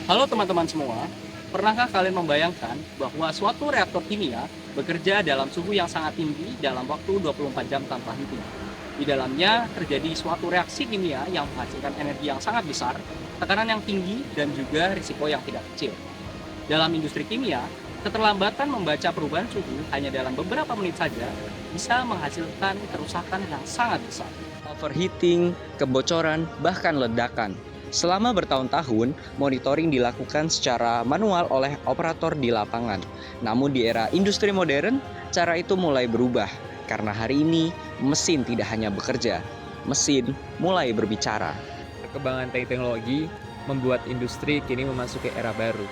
Halo teman-teman semua, pernahkah kalian membayangkan bahwa suatu reaktor kimia bekerja dalam suhu yang sangat tinggi dalam waktu 24 jam tanpa henti? Di dalamnya terjadi suatu reaksi kimia yang menghasilkan energi yang sangat besar, tekanan yang tinggi, dan juga risiko yang tidak kecil. Dalam industri kimia, keterlambatan membaca perubahan suhu hanya dalam beberapa menit saja bisa menghasilkan kerusakan yang sangat besar. Overheating, kebocoran, bahkan ledakan. Selama bertahun-tahun, monitoring dilakukan secara manual oleh operator di lapangan. Namun di era industri modern, cara itu mulai berubah. Karena hari ini, mesin tidak hanya bekerja, mesin mulai berbicara. Perkembangan teknologi membuat industri kini memasuki era baru,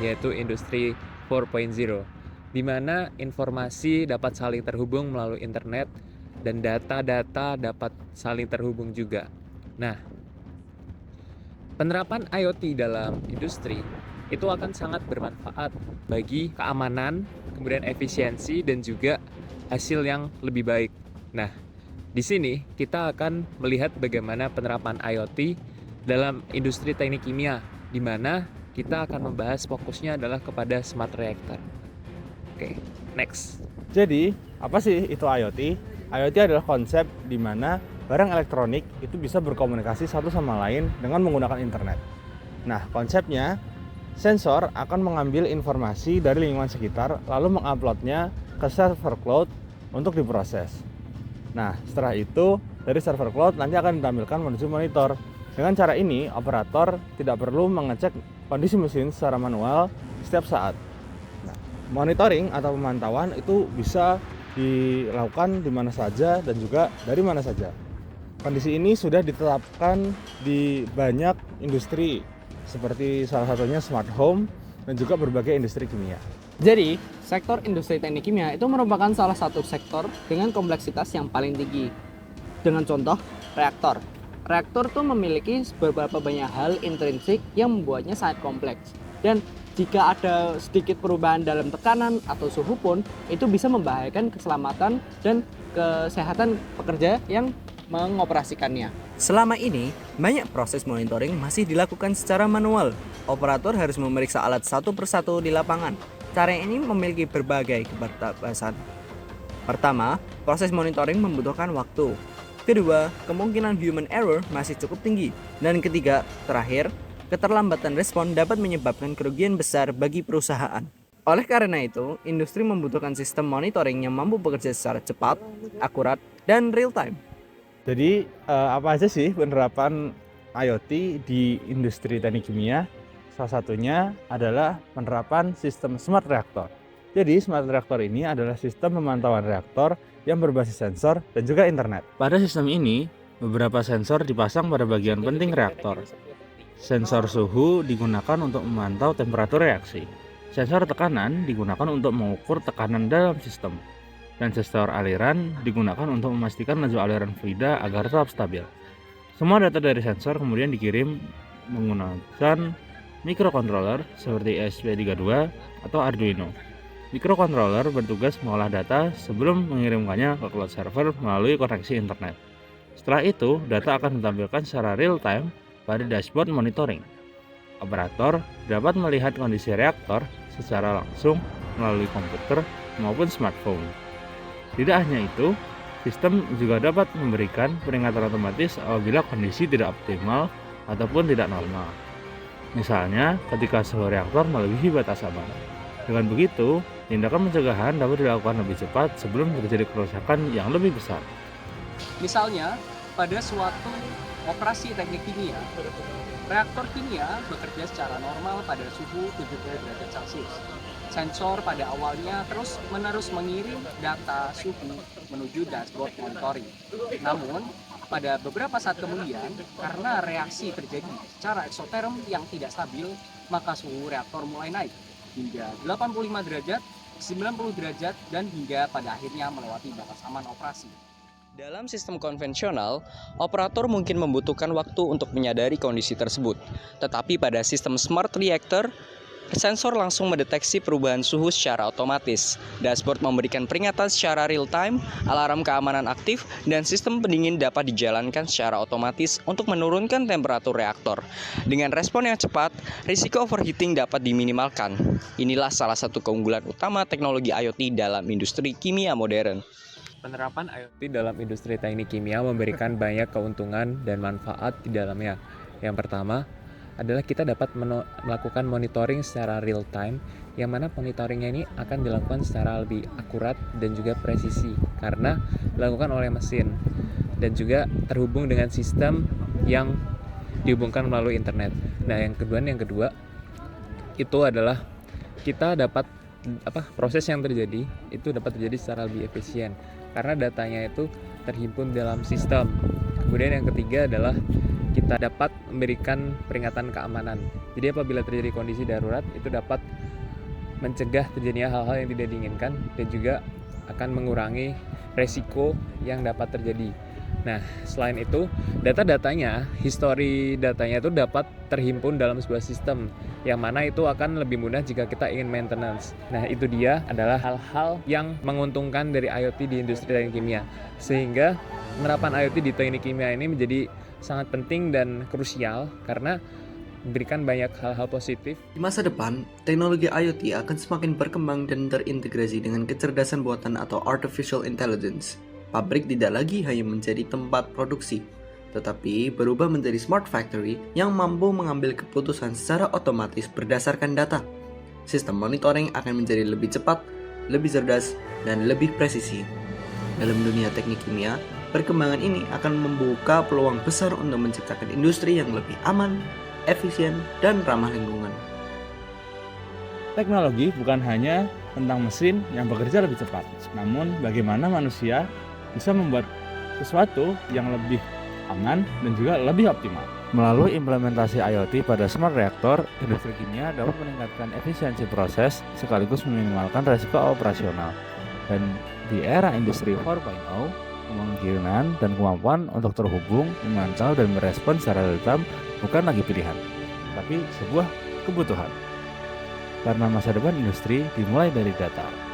yaitu industri 4.0, di mana informasi dapat saling terhubung melalui internet dan data-data dapat saling terhubung juga. Nah, penerapan IoT dalam industri itu akan sangat bermanfaat bagi keamanan, kemudian efisiensi, dan juga hasil yang lebih baik. Nah, di sini kita akan melihat bagaimana penerapan IoT dalam industri teknik kimia, di mana kita akan membahas fokusnya adalah kepada smart reactor. Oke, next. Jadi, apa sih itu IoT? IoT adalah konsep di mana barang elektronik itu bisa berkomunikasi satu sama lain dengan menggunakan internet. Nah, konsepnya, sensor akan mengambil informasi dari lingkungan sekitar lalu menguploadnya ke server cloud untuk diproses. Nah, setelah itu dari server cloud nanti akan ditampilkan menuju monitor. Dengan cara ini, operator tidak perlu mengecek kondisi mesin secara manual setiap saat. Nah, monitoring atau pemantauan itu bisa dilakukan di mana saja dan juga dari mana saja. Kondisi ini sudah ditetapkan di banyak industri seperti salah satunya smart home dan juga berbagai industri kimia. Jadi, sektor industri teknik kimia itu merupakan salah satu sektor dengan kompleksitas yang paling tinggi. Dengan contoh, reaktor. Reaktor itu memiliki beberapa banyak hal intrinsik yang membuatnya sangat kompleks. Dan jika ada sedikit perubahan dalam tekanan atau suhu pun, itu bisa membahayakan keselamatan dan kesehatan pekerja yang mengoperasikannya. Selama ini, banyak proses monitoring masih dilakukan secara manual. Operator harus memeriksa alat satu persatu di lapangan. Cara ini memiliki berbagai keterbatasan. Pertama, proses monitoring membutuhkan waktu. Kedua, kemungkinan human error masih cukup tinggi. Dan ketiga, terakhir, keterlambatan respon dapat menyebabkan kerugian besar bagi perusahaan. Oleh karena itu, industri membutuhkan sistem monitoring yang mampu bekerja secara cepat, akurat, dan real time. Jadi, apa aja sih penerapan IoT di industri teknik kimia? Salah satunya adalah penerapan sistem smart reactor. Jadi, smart reactor ini adalah sistem pemantauan reaktor yang berbasis sensor dan juga internet. Pada sistem ini, beberapa sensor dipasang pada bagian penting reaktor. Sensor suhu digunakan untuk memantau temperatur reaksi. Sensor tekanan digunakan untuk mengukur tekanan dalam sistem. Dan sensor aliran digunakan untuk memastikan laju aliran fluida agar tetap stabil. Semua data dari sensor kemudian dikirim menggunakan microcontroller seperti ESP32 atau Arduino. Microcontroller bertugas mengolah data sebelum mengirimkannya ke cloud server melalui koneksi internet. Setelah itu, data akan ditampilkan secara real time pada dashboard monitoring. Operator dapat melihat kondisi reaktor secara langsung melalui komputer maupun smartphone. Tidak hanya itu, sistem juga dapat memberikan peringatan otomatis apabila kondisi tidak optimal ataupun tidak normal. Misalnya, ketika suhu reaktor melebihi batas aman. Dengan begitu, tindakan pencegahan dapat dilakukan lebih cepat sebelum terjadi kerusakan yang lebih besar. Misalnya, pada suatu operasi teknik kimia, reaktor kimia bekerja secara normal pada suhu 70 derajat Celcius. Sensor pada awalnya terus-menerus mengirim data suhu menuju dashboard monitoring. Namun, pada beberapa saat kemudian, karena reaksi terjadi secara eksoterm yang tidak stabil, maka suhu reaktor mulai naik hingga 85 derajat, 90 derajat, dan hingga pada akhirnya melewati batas aman operasi. Dalam sistem konvensional, operator mungkin membutuhkan waktu untuk menyadari kondisi tersebut. Tetapi pada sistem smart reactor, Sensor langsung mendeteksi perubahan suhu secara otomatis. Dashboard memberikan peringatan secara real time, alarm keamanan aktif, dan sistem pendingin dapat dijalankan secara otomatis untuk menurunkan temperatur reaktor. Dengan respon yang cepat, risiko overheating dapat diminimalkan. Inilah salah satu keunggulan utama teknologi IoT dalam industri kimia modern. Penerapan IoT dalam industri teknik kimia memberikan banyak keuntungan dan manfaat di dalamnya. Yang pertama adalah kita dapat melakukan monitoring secara real time, yang mana monitoringnya ini akan dilakukan secara lebih akurat dan juga presisi karena dilakukan oleh mesin dan juga terhubung dengan sistem yang dihubungkan melalui internet. Nah, yang kedua itu adalah kita dapat proses yang terjadi itu dapat terjadi secara lebih efisien karena datanya itu terhimpun dalam sistem. Kemudian yang ketiga adalah kita dapat memberikan peringatan keamanan. Jadi apabila terjadi kondisi darurat itu dapat mencegah terjadinya hal-hal yang tidak diinginkan dan juga akan mengurangi resiko yang dapat terjadi. Nah, selain itu, histori datanya itu dapat terhimpun dalam sebuah sistem yang mana itu akan lebih mudah jika kita ingin maintenance. Nah, itu dia adalah hal-hal yang menguntungkan dari IoT di industri teknik kimia. Sehingga penerapan IoT di teknik kimia ini menjadi sangat penting dan krusial karena memberikan banyak hal-hal positif. Di masa depan, teknologi IoT akan semakin berkembang dan terintegrasi dengan kecerdasan buatan atau artificial intelligence. Pabrik tidak lagi hanya menjadi tempat produksi, tetapi berubah menjadi smart factory yang mampu mengambil keputusan secara otomatis berdasarkan data. Sistem monitoring akan menjadi lebih cepat, lebih cerdas, dan lebih presisi. Dalam dunia teknik kimia, perkembangan ini akan membuka peluang besar untuk menciptakan industri yang lebih aman, efisien, dan ramah lingkungan. Teknologi bukan hanya tentang mesin yang bekerja lebih cepat, namun bagaimana manusia bisa membuat sesuatu yang lebih aman dan juga lebih optimal. Melalui implementasi IoT pada smart reaktor, industri kimia dapat meningkatkan efisiensi proses sekaligus meminimalkan risiko operasional. Dan di era industri 4.0, kemungkinan dan kemampuan untuk terhubung, memantau, dan merespons secara real-time bukan lagi pilihan, tapi sebuah kebutuhan. Karena masa depan industri dimulai dari data.